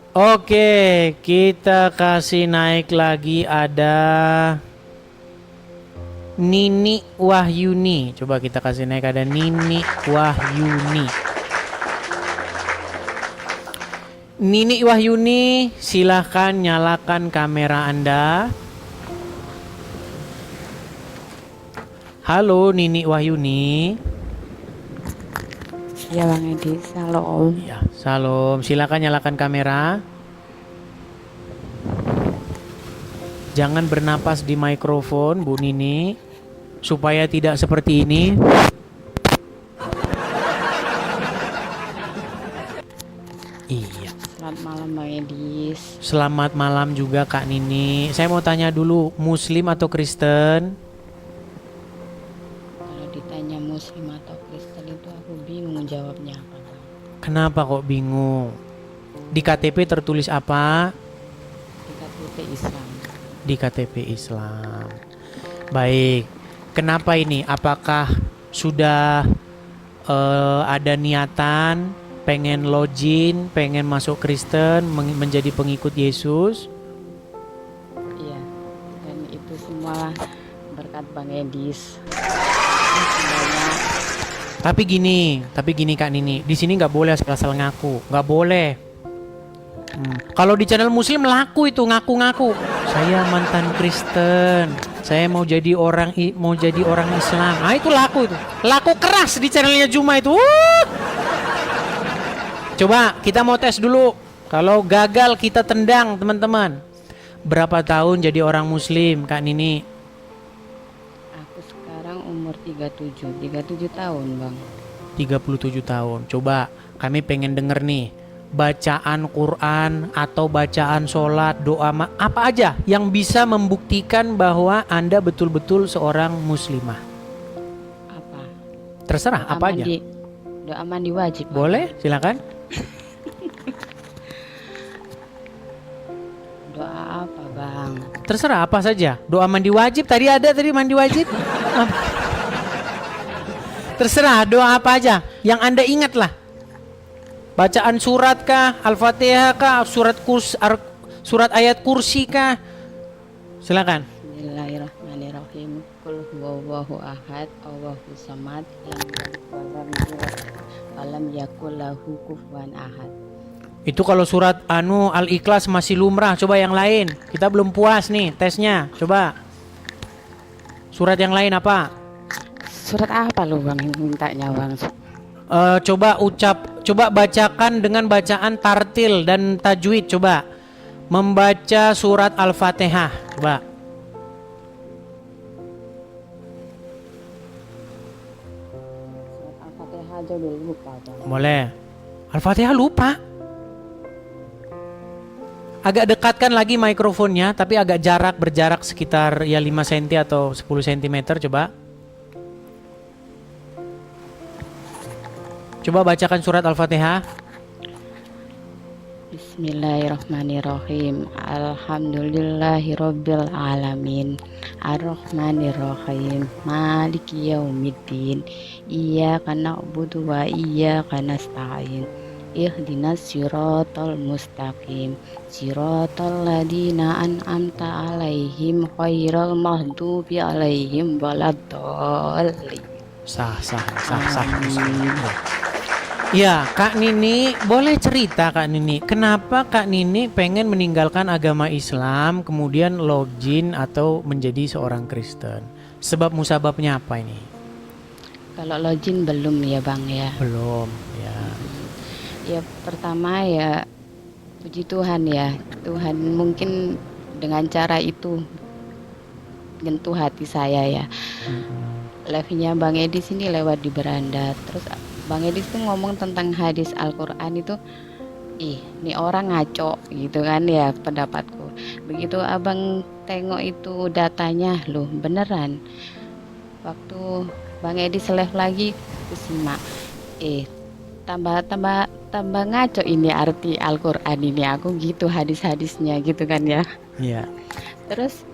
Oke, kita kasih naik lagi ada Nini Wahyuni. Coba kita kasih naik ada Nini Wahyuni. Nini Wahyuni, silahkan nyalakan kamera Anda. Halo Nini Wahyuni. Ya Bang Edi, salam. Ya, salam. Silakan nyalakan kamera. Jangan bernapas di mikrofon, Bu Nini, supaya tidak seperti ini. Iya. Selamat malam Bang Edi. Selamat malam juga Kak Nini. Saya mau tanya dulu, Muslim atau Kristen? Kalau ditanya Muslim atau Kristen itu aku bingung jawabnya apa Bang. Kenapa kok bingung? Di KTP tertulis apa? Di KTP Islam. Di KTP Islam. Baik. Kenapa ini? Apakah sudah ada niatan pengen login, pengen masuk Kristen, menjadi pengikut Yesus? Iya. Dan itu semua berkat Bang Edi. Tapi gini Kak Nini, di sini nggak boleh asal-asal ngaku, nggak boleh. Kalau di channel Muslim laku itu ngaku-ngaku. Saya mantan Kristen, saya mau jadi orang Islam. Ah itu laku itu, laku keras di channelnya Juma itu. Coba kita mau tes dulu. Kalau gagal kita tendang teman-teman. Berapa tahun jadi orang Muslim Kak Nini? Aku sekarang umur 37 tahun Bang. 37 tahun. Coba kami pengen denger nih, bacaan Quran atau bacaan sholat, doa apa aja yang bisa membuktikan bahwa Anda betul-betul seorang muslimah. Apa? Terserah Doa apa aja. Doa mandi wajib Bang. Boleh, silakan. Doa apa Bang? Terserah apa saja. Doa mandi wajib tadi ada mandi wajib. Terserah doa apa aja yang Anda ingat lah. Bacaan surat kah, Al-Fatihah kah, surat ayat kursi kah? Silakan. Bismillahirrahmanirrahim. Qul huwallahu ahad, Allahu samad, lam yakul lahu kufuwan ahad. Itu kalau surat Al-Ikhlas masih lumrah. Coba yang lain. Kita belum puas nih tesnya. Coba. Surat yang lain apa? Surat apa lu Bang mintanya Bang? Coba bacakan dengan bacaan tartil dan tajwid. Coba membaca surat Al-Fatihah. Coba. Surat Al-Fatihah aja udah lupa Bang. Boleh. Al-Fatihah lupa. Agak dekatkan lagi mikrofonnya, tapi agak berjarak sekitar ya 5 cm atau 10 cm. Coba. Coba bacakan surat Al-Fatihah. Bismillahirrahmanirrahim. Alhamdulillahirabbil alamin. Arrahmanirrahim. Maliki yaumiddin. Iyyaka na'budu wa iyyaka nasta'in. Ihdinas siratal mustaqim. Siratal ladzina an'amta 'alaihim ghairil maghdubi 'alaihim waladdallin. Sah. Ya, Kak Nini, boleh cerita Kak Nini, kenapa Kak Nini pengen meninggalkan agama Islam kemudian login atau menjadi seorang Kristen? Sebab musababnya apa ini? Kalau login belum ya Bang ya. Belum, ya. Ya pertama ya puji Tuhan ya. Tuhan mungkin dengan cara itu menyentuh hati saya ya. Live-nya Bang Edi sini lewat di beranda. Terus Bang Edi tuh ngomong tentang hadis Al-Quran itu, ini orang ngaco gitu kan ya pendapatku. Begitu abang tengok itu datanya, loh beneran. Waktu Bang Edi live lagi, aku simak, tambah ngaco ini arti Al-Quran ini, aku gitu hadis-hadisnya gitu kan ya. Iya. Terus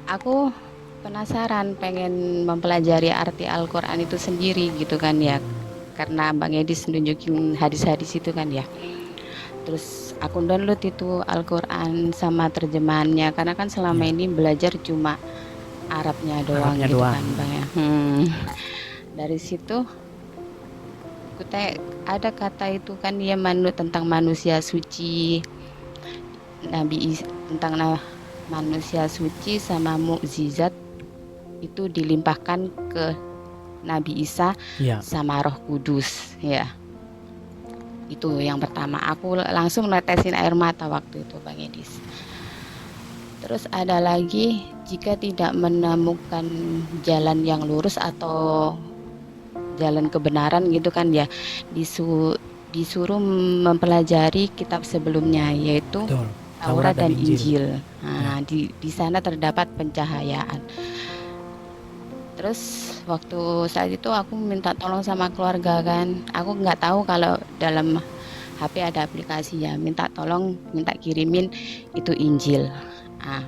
aku penasaran pengen mempelajari arti Al-Quran itu sendiri gitu kan ya, karena Bang Edis nunjukin hadis-hadis itu kan ya. Terus aku download itu Al-Quran sama terjemahannya, karena kan selama Ya. ini belajar cuma Arabnya doang Arabnya gitu doang. kan Bang ya. Dari situ ada kata itu kan dia tentang manusia suci, tentang manusia suci sama mukjizat itu dilimpahkan ke Nabi Isa Ya. sama Roh Kudus ya. Itu yang pertama, aku langsung netesin air mata waktu itu Bang Edis. Terus ada lagi, jika tidak menemukan jalan yang lurus atau jalan kebenaran gitu kan ya, disuruh mempelajari kitab sebelumnya, yaitu Betul. Taurat dan Injil. Nah, di sana terdapat pencahayaan. Terus waktu saat itu aku minta tolong sama keluarga kan, aku nggak tahu kalau dalam HP ada aplikasinya, minta kirimin itu Injil. Nah,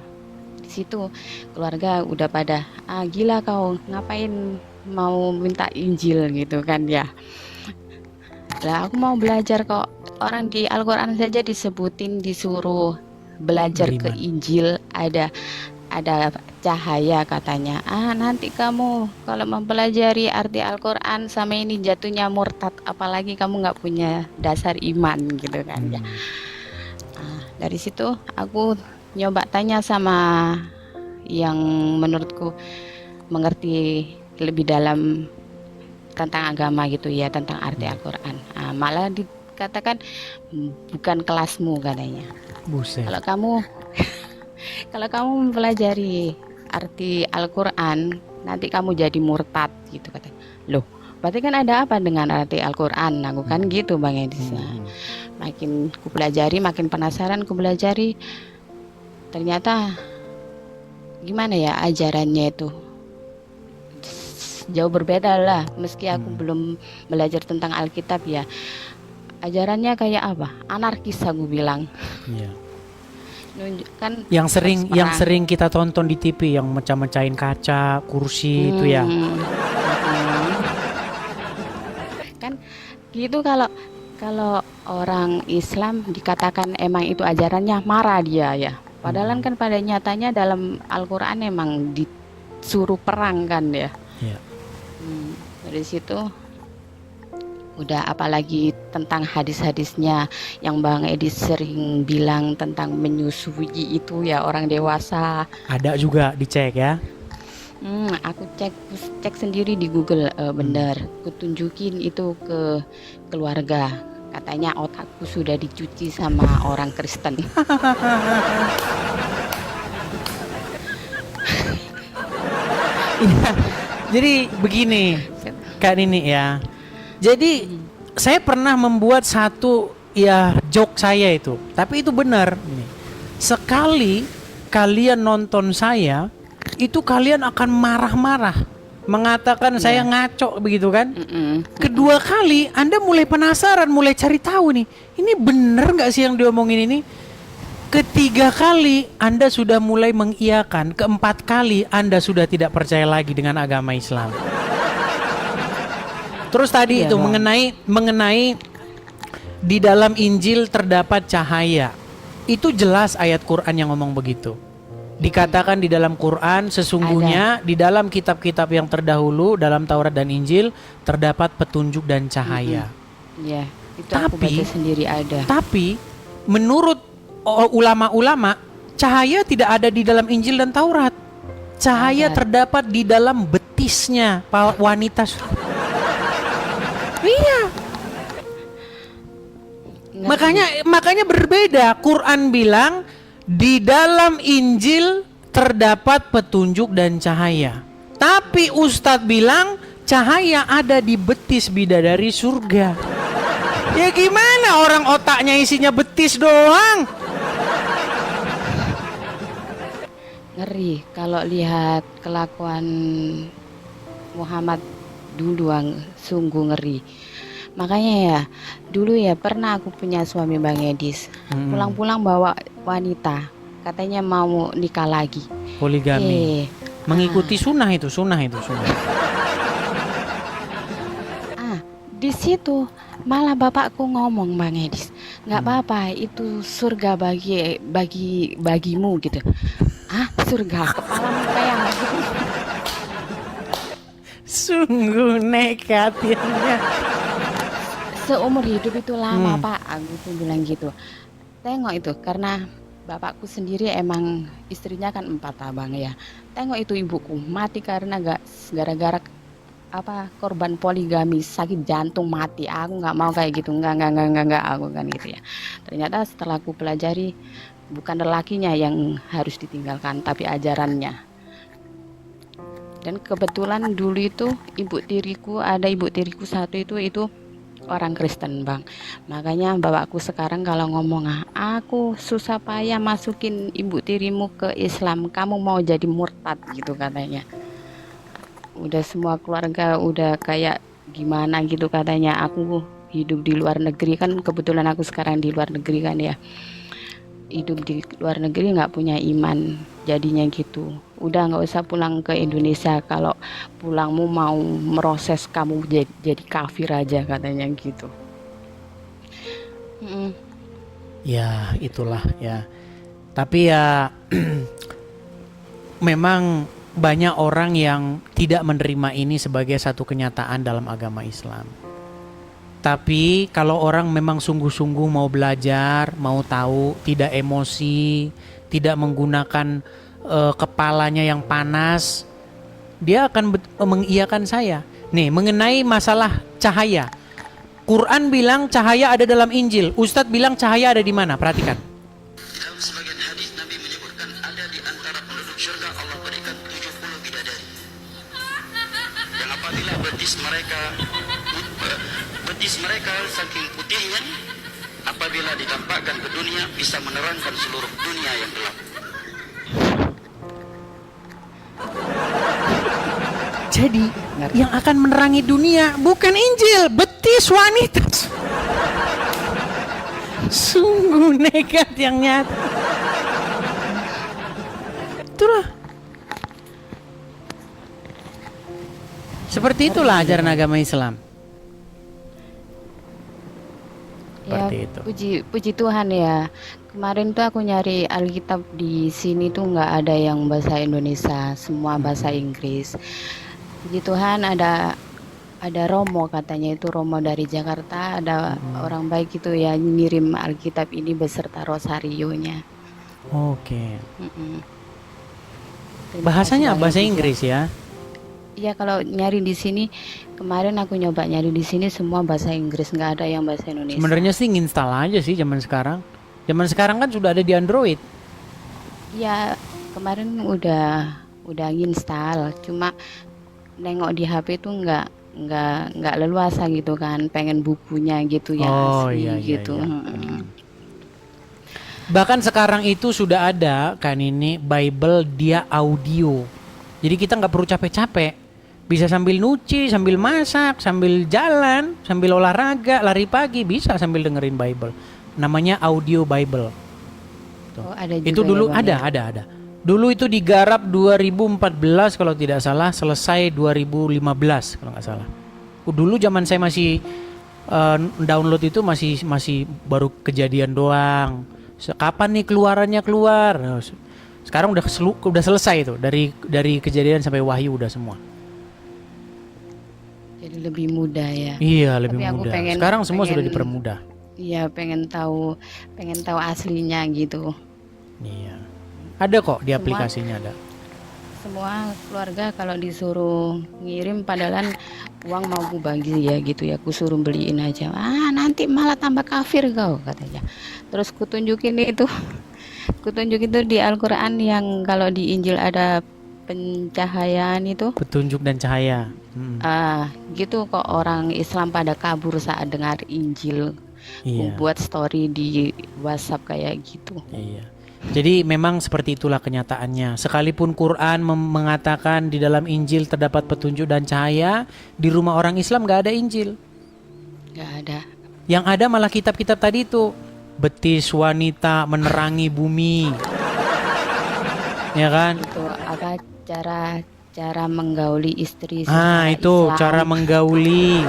di situ keluarga udah pada, gila kau ngapain mau minta Injil gitu kan ya. Lah aku mau belajar kok, orang di Al-Quran saja disebutin disuruh belajar ke Injil, ada cahaya katanya. Nanti kamu kalau mempelajari arti Al-Quran sama ini jatuhnya murtad, apalagi kamu nggak punya dasar iman gitu kan ya. Dari situ aku nyoba tanya sama yang menurutku mengerti lebih dalam tentang agama gitu ya, tentang arti Al-Quran. Malah dikatakan bukan kelasmu katanya. Buset. Kalau kamu mempelajari arti Al-Quran, nanti kamu jadi murtad gitu katanya. Loh, berarti kan ada apa dengan arti Al-Quran? Aku kan gitu Bang Edis. Makin ku pelajari, makin penasaran ku pelajari. Ternyata gimana ya ajarannya itu? Jauh berbeda lah, meski aku belum belajar tentang Alkitab ya. Ajarannya kayak apa? Anarkis aku bilang. Iya. Kan yang sering kita tonton di TV yang mecah-mecahin kaca, kursi itu ya. Kan gitu, kalau orang Islam dikatakan emang itu ajarannya, marah dia ya. Padahal kan pada nyatanya dalam Al-Quran emang disuruh perang kan ya. Iya. Dari situ udah, apalagi tentang hadis-hadisnya yang Bang Edi sering bilang tentang menyusui itu ya orang dewasa. Ada juga dicek ya. Aku cek sendiri di Google, bener. Aku tunjukin itu ke keluarga. Katanya otakku sudah dicuci sama orang Kristen. Jadi begini Kak Nini ya. Jadi saya pernah membuat satu ya joke saya itu, tapi itu benar. Sekali kalian nonton saya, itu kalian akan marah-marah, mengatakan saya ngaco begitu kan. Kedua kali Anda mulai penasaran, mulai cari tahu nih, ini benar nggak sih yang diomongin ini. Ketiga kali Anda sudah mulai mengiyakan, keempat kali Anda sudah tidak percaya lagi dengan agama Islam. Terus tadi itu mengenai di dalam Injil terdapat cahaya. Itu jelas ayat Quran yang ngomong begitu. Dikatakan di dalam Quran sesungguhnya di dalam kitab-kitab yang terdahulu dalam Taurat dan Injil terdapat petunjuk dan cahaya. Iya, itu aku baca sendiri ada. Tapi menurut ulama-ulama, cahaya tidak ada di dalam Injil dan Taurat. Cahaya terdapat di dalam betisnya wanita. Iya. Makanya berbeda. Quran bilang di dalam Injil terdapat petunjuk dan cahaya. Tapi Ustadz bilang cahaya ada di betis bidadari surga. Ya gimana orang otaknya isinya betis doang? Ngeri kalau lihat kelakuan Muhammad dulu, sungguh ngeri. Makanya ya dulu ya pernah aku punya suami Bang Edis, pulang-pulang bawa wanita, katanya mau nikah lagi. Poligami. Mengikuti sunnah itu. Di situ Malah bapakku ngomong, Bang Edis, nggak apa-apa, itu surga bagimu gitu. Ah, surga kepalamu kayak gitu. Sungguh nekat ya. Seumur hidup itu lama, Hmm. Pak. Aku tuh bilang gitu. Tengok itu, karena bapakku sendiri emang istrinya kan 4 abang ya. Tengok itu ibuku mati karena gara-gara apa korban poligami, sakit jantung mati. Aku nggak mau kayak gitu, nggak aku kan gitu ya. Ternyata setelah aku pelajari, bukan lelakinya yang harus ditinggalkan tapi ajarannya. Dan kebetulan dulu itu ada ibu tiriku satu itu orang Kristen, Bang. Makanya bapakku sekarang kalau ngomong, aku susah payah masukin ibu tirimu ke Islam, kamu mau jadi murtad gitu katanya. Udah semua keluarga udah kayak gimana gitu katanya. Aku hidup di luar negeri kan, kebetulan aku sekarang di luar negeri kan ya. Hidup di luar negeri nggak punya iman, jadinya gitu. Udah nggak usah pulang ke Indonesia, kalau pulangmu mau meroses kamu jadi kafir aja katanya gitu. Mm. Ya, itulah ya. Tapi ya memang banyak orang yang tidak menerima ini sebagai satu kenyataan dalam agama Islam. Tapi kalau orang memang sungguh-sungguh mau belajar, mau tahu, tidak emosi, tidak menggunakan kepalanya yang panas, dia akan mengiyakan saya. Nih, mengenai masalah cahaya. Quran bilang cahaya ada dalam Injil. Ustadz bilang cahaya ada di mana? Perhatikan. Dalam sebagian hadis Nabi menyebutkan ada di antara penduduk surga Allah berikan 70 bidadari. Yang apabila betis mereka saking putihnya, apabila ditampakkan ke dunia bisa menerangkan seluruh dunia yang gelap. Jadi yang akan menerangi dunia bukan Injil, betis wanita. Sungguh nekat yang nyata. Itulah. Seperti itulah ajaran agama Islam. Seperti Ya, itu. puji Tuhan ya. Kemarin tuh aku nyari Alkitab di sini tuh nggak ada yang bahasa Indonesia, semua bahasa Inggris. Puji Tuhan ada Romo, katanya itu Romo dari Jakarta, ada orang baik itu ya ngirim Alkitab ini beserta rosarionya. Oke. Mm-mm. Terima Bahasanya kasih, Bang bahasa Edis ya. Inggris ya. Iya, kalau nyari di sini, kemarin aku nyoba nyari di sini semua bahasa Inggris, nggak ada yang bahasa Indonesia. Sebenarnya sih nginstal aja sih zaman sekarang. Zaman sekarang kan sudah ada di Android. Iya, kemarin udah install, cuma nengok di HP itu nggak leluasa gitu kan, pengen bukunya gitu yang Oh asli iya iya gitu. iya. Bahkan sekarang itu sudah ada kan ini Bible dia audio. Jadi kita nggak perlu capek-capek. Bisa sambil nyuci, sambil masak, sambil jalan, sambil olahraga, lari pagi, bisa sambil dengerin Bible. Namanya audio Bible. Tuh. Oh, ada juga Itu ya, dulu Bang, ya? ada. Dulu itu digarap 2014 kalau tidak salah, selesai 2015 kalau nggak salah. Dulu zaman saya masih download itu masih baru kejadian doang. Kapan nih keluarannya keluar? Nah, sekarang udah selesai itu, dari kejadian sampai wahyu udah semua. Jadi lebih mudah ya. Iya, lebih Tapi aku mudah. pengen Sekarang semua sudah pengen dipermudah. iya, pengen tahu aslinya gitu. Iya. Ada kok di Semua aplikasinya ada. semua keluarga kalau disuruh ngirim padahal uang mau ku bagi ya gitu ya, ku suruh beliin aja, nanti malah tambah kafir kau katanya. Terus kutunjukin tuh di Al-Quran yang kalau di Injil ada pencahayaan itu, Petunjuk dan cahaya. gitu kok orang Islam pada kabur saat dengar Injil. Ku Iya. buat story di WhatsApp kayak gitu. Iya. Jadi memang seperti itulah kenyataannya. Sekalipun Quran mengatakan di dalam Injil terdapat petunjuk dan cahaya, di rumah orang Islam gak ada Injil. Nggak ada. Yang ada malah kitab-kitab tadi itu. Betis wanita menerangi bumi. Ya kan? Itu apa cara menggauli istri Ah, secara itu Islam. cara menggauli.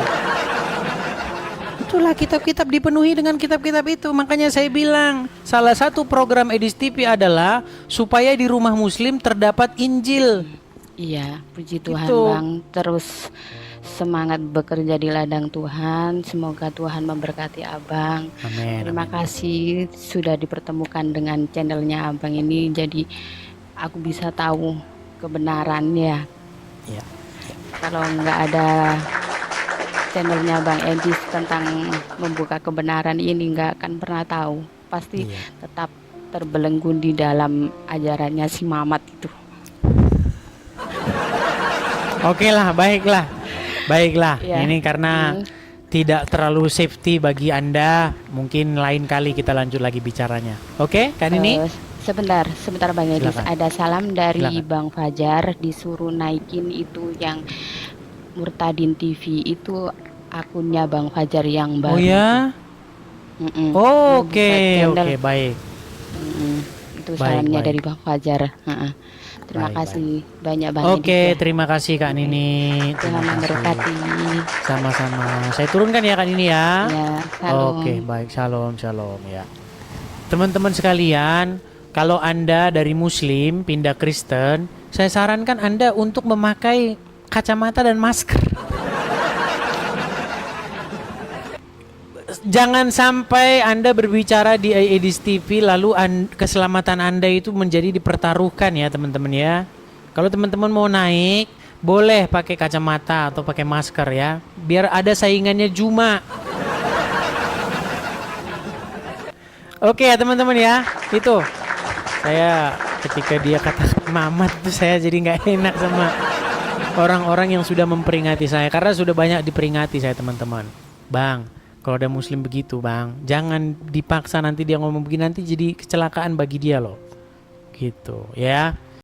Itulah Iyalah, kitab-kitab dipenuhi dengan kitab-kitab itu. Makanya saya bilang, salah satu program Edis TV adalah supaya di rumah muslim terdapat Injil. Iya, puji Tuhan Gitu. Bang. Terus semangat bekerja di ladang Tuhan. Semoga Tuhan memberkati Abang. Amin. Terima kasih sudah dipertemukan dengan channelnya Abang ini. Jadi aku bisa tahu kebenarannya. Iya. Kalau nggak ada channelnya Bang Edis tentang membuka kebenaran ini, nggak akan pernah tahu. Pasti Iya. tetap terbelenggu di dalam ajarannya si Mamat itu. Oke lah, baiklah. Baiklah, Iya. ini karena tidak terlalu safety bagi Anda, mungkin lain kali kita lanjut lagi bicaranya. Oke, kan ini? Sebentar Bang Edis. Silakan. Ada salam dari Silakan. Bang Fajar, disuruh naikin itu yang Murtadin TV itu akunnya Bang Fajar yang baru. Oh ya? Mm-mm. Oh, Buka oke, channel. oke, baik. Mm-mm. Itu Baik, salamnya baik. dari Bang Fajar. Ha-ha. Terima Baik, kasih banyak Bang Oke, Edis ya. terima kasih Kak Nini. Tuhan Terima kasih. memberkati. Sama-sama. Saya turunkan ya Kak Nini ya. Ya, salam. Oke, baik. Shalom, shalom ya. Teman-teman sekalian, kalau Anda dari Muslim pindah Kristen, saya sarankan Anda untuk memakai kacamata dan masker. Jangan sampai Anda berbicara di Edis TV lalu keselamatan Anda itu menjadi dipertaruhkan ya teman-teman ya. Kalau teman-teman mau naik, boleh pakai kacamata atau pakai masker ya. Biar ada saingannya Juma. Oke ya teman-teman ya, itu. Saya ketika dia katakan Mamat tuh saya jadi nggak enak sama orang-orang yang sudah memperingati saya. Karena sudah banyak diperingati saya teman-teman. Bang, kalau ada muslim begitu bang, jangan dipaksa nanti dia ngomong begini, nanti jadi kecelakaan bagi dia loh. Gitu ya.